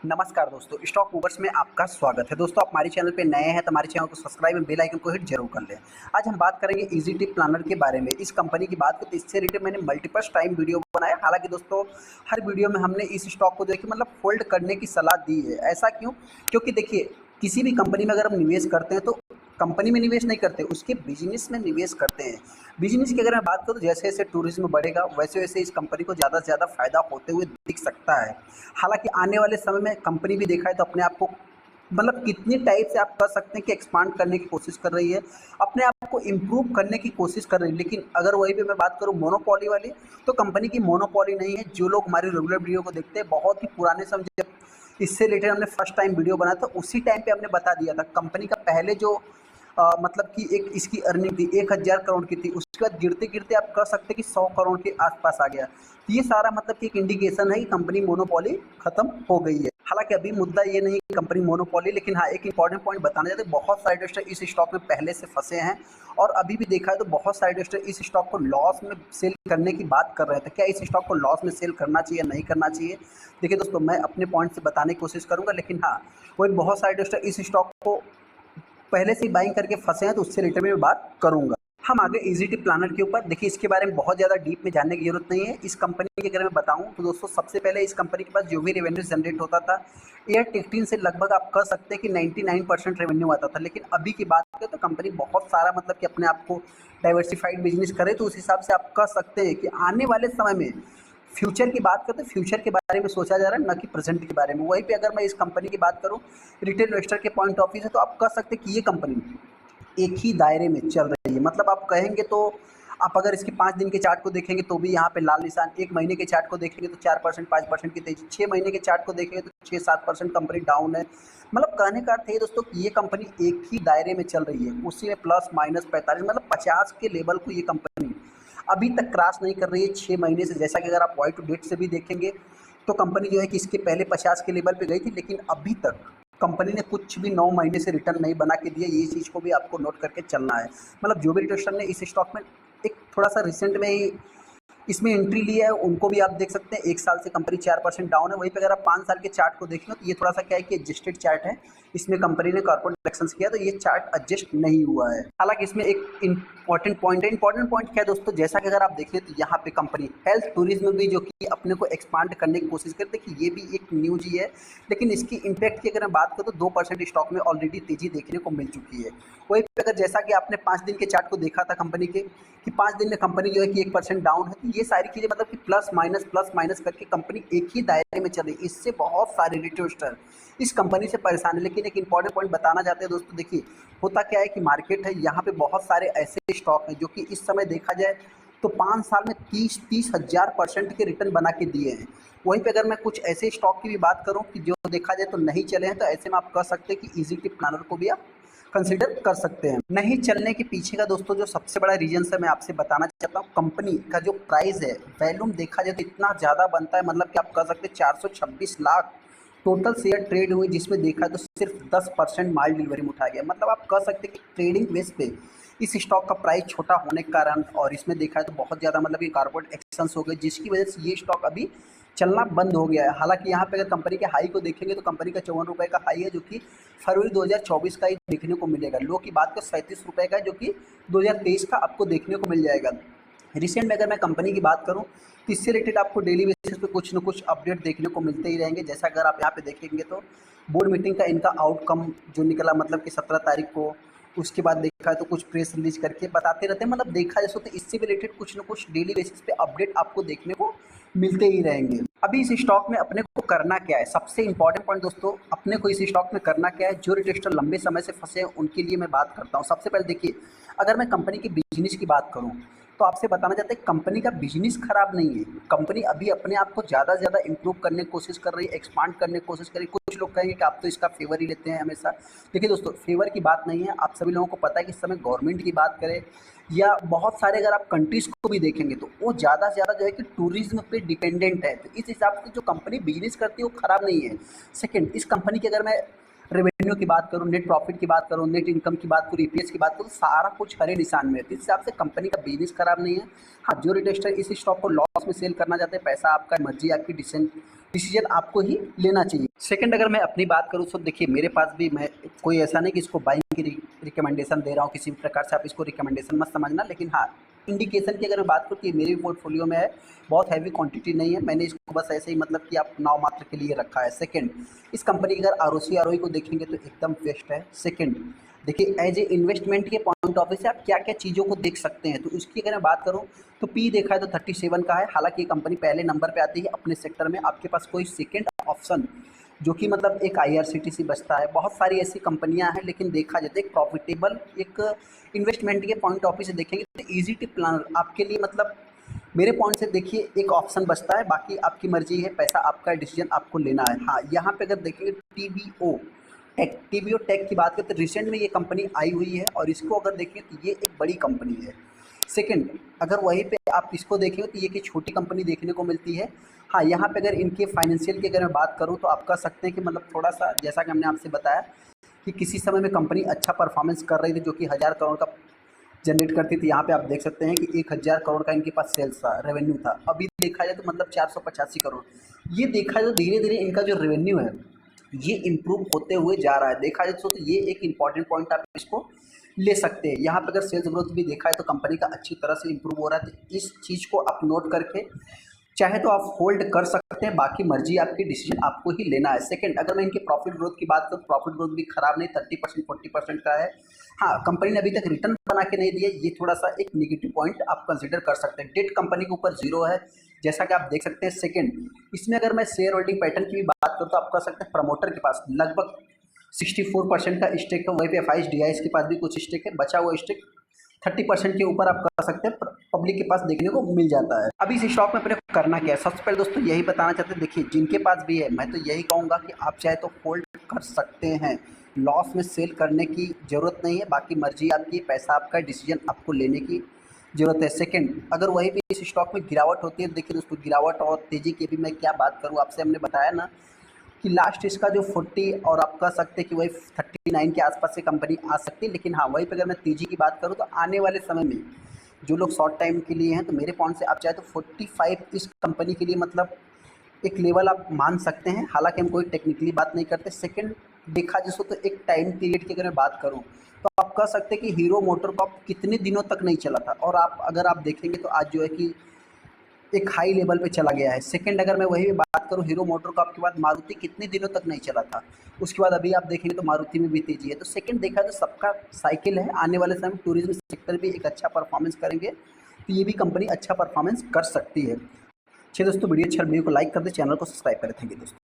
नमस्कार दोस्तों, stock movers में आपका स्वागत है। दोस्तों, आप हमारे चैनल पे नए हैं तो हमारे चैनल को सब्सक्राइब और बेल आइकन को हिट जरूर कर लें। आज हम बात करेंगे इजी टिप प्लानर के बारे में। इस कंपनी की बात को तो इससे रिलेटेड मैंने मल्टीपल टाइम वीडियो बनाया। हालांकि दोस्तों, हर वीडियो में हमने इस स्टॉक को जो है कि मतलब होल्ड करने की सलाह दी है। ऐसा क्यों? क्योंकि देखिए, किसी भी कंपनी में अगर हम निवेश करते हैं तो कंपनी में निवेश नहीं करते, उसके बिजनेस में निवेश करते हैं। बिजनेस की अगर मैं बात करूँ, जैसे जैसे टूरिज्म बढ़ेगा वैसे वैसे इस कंपनी को ज़्यादा से ज़्यादा फायदा होते हुए दिख सकता है। हालांकि आने वाले समय में कंपनी भी देखा है तो अपने आप को मतलब कितनी टाइप से आप कर सकते हैं कि एक्सपांड करने की कोशिश कर रही है, अपने आप को इम्प्रूव करने की कोशिश कर रही है। लेकिन अगर वही पे मैं बात करूँ मोनोपोली वाली, तो कंपनी की मोनोपोली नहीं है। जो लोग हमारी रेगुलर वीडियो को देखते हैं, बहुत ही पुराने समय जब इससे रिलेटेड हमने फर्स्ट टाइम वीडियो बनाया था, उसी टाइम पे हमने बता दिया था कंपनी का पहले जो मतलब कि एक इसकी अर्निंग थी 1000 करोड़ की थी, उसके बाद गिरते गिरते आप कह सकते हैं कि 100 करोड़ के आसपास आ गया। तो ये सारा मतलब कि एक इंडिकेशन है कि कंपनी मोनोपोली खत्म हो गई है। हालांकि अभी मुद्दा ये नहीं कि कंपनी मोनोपोली, लेकिन हाँ, एक इंपॉर्टेंट पॉइंट बताना चाहते हैं। बहुत सारे इन्वेस्टर इस स्टॉक में पहले से फंसे हैं और अभी भी देखा है तो बहुत सारे इन्वेस्टर इस स्टॉक को लॉस में सेल करने की बात कर रहे थे। क्या इस स्टॉक को लॉस में सेल करना चाहिए, नहीं करना चाहिए? देखिए दोस्तों, मैं अपने पॉइंट से बताने की कोशिश करूंगा, लेकिन हाँ, कोई बहुत सारे इन्वेस्टर इस स्टॉक को पहले से ही बाइंग करके फंसे हैं तो उससे रिलेटेड मैं बात करूंगा। हम आगे इजी टिप प्लानर के ऊपर देखिए, इसके बारे में बहुत ज़्यादा डीप में जानने की जरूरत नहीं है। इस कंपनी के अगर मैं बताऊं तो दोस्तों, सबसे पहले इस कंपनी के पास जो भी रेवेन्यू जनरेट होता था, एयर टिकटिंग से लगभग आप कह सकते हैं कि 99% रेवेन्यू आता था। लेकिन अभी की बात करें तो कंपनी बहुत सारा मतलब कि अपने आप को डाइवर्सिफाइड बिजनेस करे, तो उस हिसाब से आप कह सकते हैं कि आने वाले समय में फ्यूचर की बात करते हैं, फ्यूचर के बारे में सोचा जा रहा है, न कि प्रेजेंट के बारे में। वहीं पे अगर मैं इस कंपनी की बात करूं रिटेल इन्वेस्टर के पॉइंट ऑफ व्यू से, तो आप कह सकते हैं कि ये कंपनी एक ही दायरे में चल रही है। मतलब आप कहेंगे तो आप अगर इसके 5 दिन के चार्ट को देखेंगे तो भी यहाँ पे लाल निशान, 1 महीने के चार्ट को देखेंगे तो 4% 5% की तेजी, 6 महीने के चार्ट को देखेंगे तो 6-7% कंपनी डाउन है। मतलब कहने का अर्थ है दोस्तों कि ये कंपनी एक ही दायरे में चल रही है, उसी में प्लस माइनस 45 मतलब 50 के लेवल को ये कंपनी अभी तक क्रॉस नहीं कर रही है 6 महीने से। जैसा कि अगर आप वाई टू डेट से भी देखेंगे तो कंपनी जो है कि इसके पहले 50 के लेवल पे गई थी, लेकिन अभी तक कंपनी ने कुछ भी 9 महीने से रिटर्न नहीं बना के दिया। ये चीज़ को भी आपको नोट करके चलना है। मतलब जो भी इन्वेस्टर ने इस स्टॉक में एक थोड़ा सा रिसेंट में ही इसमें एंट्री लिया है, उनको भी आप देख सकते हैं 1 साल से कंपनी 4% डाउन है। वहीं पे अगर आप 5 साल के चार्ट को देखेंगे तो ये थोड़ा सा क्या है कि एडजस्टेड चार्ट है, इसमें कंपनी ने कॉर्पोरेट एक्शंस किया तो ये चार्ट एडजस्ट नहीं हुआ है। हालांकि इसमें एक इंपॉर्टेंट पॉइंट है। इंपॉर्टेंट पॉइंट क्या है दोस्तों, जैसा कि अगर आप देखें तो यहाँ पे कंपनी हेल्थ टूरिज्म भी जो कि अपने को एक्सपांड करने की कोशिश करते हैं कि ये भी एक न्यूज ही है। लेकिन इसकी इम्पैक्ट की अगर मैं बात करूँ तो 2% स्टॉक में ऑलरेडी तेजी देखने को मिल चुकी है। वही पे अगर जैसा कि आपने 5 दिन के चार्ट को देखा था कंपनी के, कि 5 दिन में कंपनी जो है कि 1% डाउन है, तो ये सारी चीज़ें मतलब कि प्लस माइनस करके कंपनी एक ही दायरे में चल रही है। इससे बहुत सारे रिटेल इन्वेस्टर इस कंपनी से परेशान है। लेकिन एक इंपॉर्टेंट पॉइंट बताना चाहते हैं दोस्तों, देखिए होता क्या है कि मार्केट है, यहाँ पे बहुत सारे ऐसे स्टॉक हैं जो कि इस समय देखा जाए तो 5 साल में 30 हजार % के रिटर्न बना के दिए हैं। वहीं पे अगर मैं कुछ ऐसे स्टॉक की भी बात करूं कि जो देखा जाए तो नहीं चले हैं, तो ऐसे में आप कह सकते हैं कि इजी टिप प्लानर को भी आप कंसिडर कर सकते हैं। नहीं चलने के पीछे का दोस्तों जो सबसे बड़ा रीजन है, मैं आपसे बताना चाहता हूँ, कंपनी का जो प्राइस है, वैल्यूम देखा जाए तो इतना ज़्यादा बनता है। मतलब कि आप कह सकते हैं 426 लाख टोटल शेयर ट्रेड हुए, जिसमें देखा तो सिर्फ 10% माल डिलीवरी में उठाया गया। मतलब आप कह सकते हैं कि ट्रेडिंग बेस पे इस स्टॉक का प्राइस छोटा होने के कारण, और इसमें देखा है तो बहुत ज़्यादा मतलब कि कॉर्पोरेट एक्शंस हो गए, जिसकी वजह से ये स्टॉक अभी चलना बंद हो गया है। हालांकि यहाँ पे अगर कंपनी के हाई को देखेंगे तो कंपनी का 54 रुपये का हाई है, जो कि फरवरी 2024 का ही देखने को मिलेगा। लो की बात तो 37 रुपये का है, जो कि 2023 का आपको देखने को मिल जाएगा। रिसेंट में अगर मैं कंपनी की बात करूं तो इससे रिलेटेड आपको डेली बेसिस पे कुछ न कुछ अपडेट देखने को मिलते ही रहेंगे। जैसा अगर आप यहाँ पे देखेंगे तो बोर्ड मीटिंग का इनका आउटकम जो निकला, मतलब कि 17 तारीख को, उसके बाद देखा है तो कुछ प्रेस रिलीज करके बताते रहते हैं। मतलब देखा जैसे तो इससे रिलेटेड कुछ न कुछ डेली बेसिस पे अपडेट आपको देखने को मिलते ही रहेंगे। अभी इस स्टॉक में अपने को करना क्या है, सबसे इंपॉर्टेंट पॉइंट दोस्तों, अपने को इस स्टॉक में करना क्या है। जो रिटेलर लंबे समय से फंसे हैं उनके लिए मैं बात करता हूँ। सबसे पहले देखिए, अगर मैं कंपनी के बिजनेस की बात करूँ तो आपसे बताना चाहते हैं कंपनी का बिजनेस खराब नहीं है। कंपनी अभी अपने आप को ज़्यादा से ज़्यादा इंप्रूव करने की कोशिश कर रही है, एक्सपांड करने की कोशिश कर रही है। कुछ लोग कहेंगे कि आप तो इसका फेवर ही लेते हैं हमेशा। देखिए दोस्तों, फेवर की बात नहीं है। आप सभी लोगों को पता है कि इस समय गवर्नमेंट की बात करें या बहुत सारे अगर आप कंट्रीज को भी देखेंगे तो वो ज़्यादा से ज़्यादा जो है कि टूरिज्म पे डिपेंडेंट है। तो इस हिसाब से जो कंपनी बिजनेस करती है वो खराब नहीं है। सेकेंड, इस कंपनी की अगर मैं रेवेन्यू की बात करूँ, नेट प्रॉफिट की बात करूँ, नेट इनकम की बात करूँ, ईपीएस की बात करूँ, सारा कुछ हरे निशान में है। इस हिसाब से कंपनी का बिजनेस खराब नहीं है। हाँ, जो रिटेलर इस स्टॉक को लॉस में सेल करना चाहते हैं, पैसा आपका, मर्जी आपकी, डिसीजन आपको ही लेना चाहिए। सेकंड अगर मैं अपनी बात करूँ तो देखिए मेरे पास भी मैं कोई ऐसा नहीं कि इसको बाइंग की रिकमेंडेशन दे रहा हूँ, किसी भी प्रकार से आप इसको रिकमेंडेशन मत समझना, लेकिन हाँ इंडिकेशन की अगर मैं बात करूँ कि मेरे भी पोर्टफोलियो में है, बहुत हैवी क्वांटिटी नहीं है, मैंने इसको बस ऐसे ही मतलब कि आप नाव मात्र के लिए रखा है। सेकंड, इस कंपनी की अगर आरओसी आरओई को देखेंगे तो एकदम बेस्ट है। सेकंड देखिए एज ए इन्वेस्टमेंट के पॉइंट ऑफ व्यू से आप क्या क्या चीज़ों को देख सकते हैं, तो उसकी अगर मैं बात करूँ तो पी देखा है तो 37 का है। हालांकि ये कंपनी पहले नंबर पे आती है अपने सेक्टर में, आपके पास कोई सेकंड ऑप्शन जो कि मतलब एक आईआरसीटीसी बचता है, बहुत सारी ऐसी कंपनियां हैं, लेकिन देखा जाए तो एक प्रॉफिटेबल एक इन्वेस्टमेंट के पॉइंट ऑफ व्यू से देखेंगे तो ईजी टिप प्लानर आपके लिए मतलब मेरे पॉइंट से देखिए एक ऑप्शन बचता है, बाकी आपकी मर्जी है, पैसा आपका, डिसीजन आपको लेना है। हाँ यहाँ पे अगर देखेंगे टीवीओ टेक की बात करें तो रिसेंट में ये कंपनी आई हुई है और इसको अगर देखें तो ये एक बड़ी कंपनी है। सेकंड, अगर वहीं पे आप इसको देखेंगे तो ये कि छोटी कंपनी देखने को मिलती है। हाँ यहाँ पे अगर इनके फाइनेंशियल की अगर मैं बात करूँ तो आप कह सकते हैं कि मतलब थोड़ा सा जैसा कि हमने आपसे बताया कि किसी समय में कंपनी अच्छा परफॉर्मेंस कर रही थी जो कि 1000 करोड़ का जनरेट करती थी। यहाँ पे आप देख सकते हैं कि 1000 करोड़ का इनके पास सेल्स था, रेवेन्यू था। अभी देखा जाए तो मतलब 485 करोड़। ये देखा जाए तो धीरे धीरे इनका जो रेवेन्यू है ये इम्प्रूव होते हुए जा रहा है। देखा जाए तो ये एक इंपॉर्टेंट पॉइंट आप इसको ले सकते हैं। यहाँ पे अगर सेल्स ग्रोथ भी देखा है तो कंपनी का अच्छी तरह से इम्प्रूव हो रहा है, तो इस चीज़ को आप नोट करके चाहे तो आप होल्ड कर सकते हैं, बाकी मर्जी आपकी, डिसीजन आपको ही लेना है। सेकंड, अगर मैं इनके प्रॉफिट ग्रोथ की बात करूँ, प्रॉफिट ग्रोथ भी खराब नहीं, 30% 40% का है। हाँ कंपनी ने अभी तक रिटर्न बना के नहीं दिया, ये थोड़ा सा एक निगेटिव पॉइंट आप कंसिडर कर सकते हैं। डेट कंपनी के ऊपर जीरो है जैसा कि आप देख सकते हैं। सेकंड, इसमें अगर मैं शेयर होल्डिंग पैटर्न की भी बात करूँ तो आप कह सकते हैं प्रमोटर के पास लगभग 64% का स्टेक है, वहीं पे एफ के पास भी कुछ स्टेक है, बचा हुआ स्टेक 30% के ऊपर आप कर सकते हैं पब्लिक के पास देखने को मिल जाता है। अभी इस स्टॉक में अपने को करना क्या है, सबसे पहले दोस्तों यही बताना चाहते हैं, देखिए जिनके पास भी है मैं तो यही कहूँगा कि आप चाहे तो होल्ड कर सकते हैं, लॉस में सेल करने की ज़रूरत नहीं है, बाकी मर्जी आपकी, पैसा आपका, डिसीजन आपको लेने की ज़रूरत है। सेकंड, अगर वही भी इस स्टॉक में गिरावट होती है, देखिए दोस्तों गिरावट और तेज़ी की भी मैं क्या बात करूँ आपसे, हमने बताया ना कि लास्ट इसका जो 40 और आप कह सकते हैं कि वही 39 के आसपास से कंपनी आ सकती है। लेकिन हाँ वहीं पर अगर मैं तेजी की बात करूँ तो आने वाले समय में जो लोग शॉर्ट टाइम के लिए हैं तो मेरे पॉइंट से आप चाहे तो 45 इस कंपनी के लिए मतलब एक लेवल आप मान सकते हैं। हालांकि हम कोई टेक्निकली बात नहीं करते। सेकंड, देखा जिसको तो एक टाइम पीरियड की अगर मैं बात करूँ तो आप कह सकते हैं कि हीरो मोटर कॉप कितने दिनों तक नहीं चला था, और आप अगर आप देखेंगे तो आज जो है कि एक हाई लेवल पे चला गया है। सेकंड, अगर मैं वही बात करूँ हीरो मोटर कॉप के बाद मारुति कितने दिनों तक नहीं चला था, उसके बाद अभी आप देखेंगे तो मारुति में भी तेजी है। तो सेकंड देखा तो सबका साइकिल है, आने वाले समय में टूरिज्म सेक्टर भी एक अच्छा परफॉर्मेंस करेंगे तो ये भी कंपनी अच्छा परफॉर्मेंस कर सकती है। चलिए दोस्तों वीडियो अच्छा, वीडियो को लाइक कर दे, चैनल को सब्सक्राइब करें। थैंक यू दोस्तों।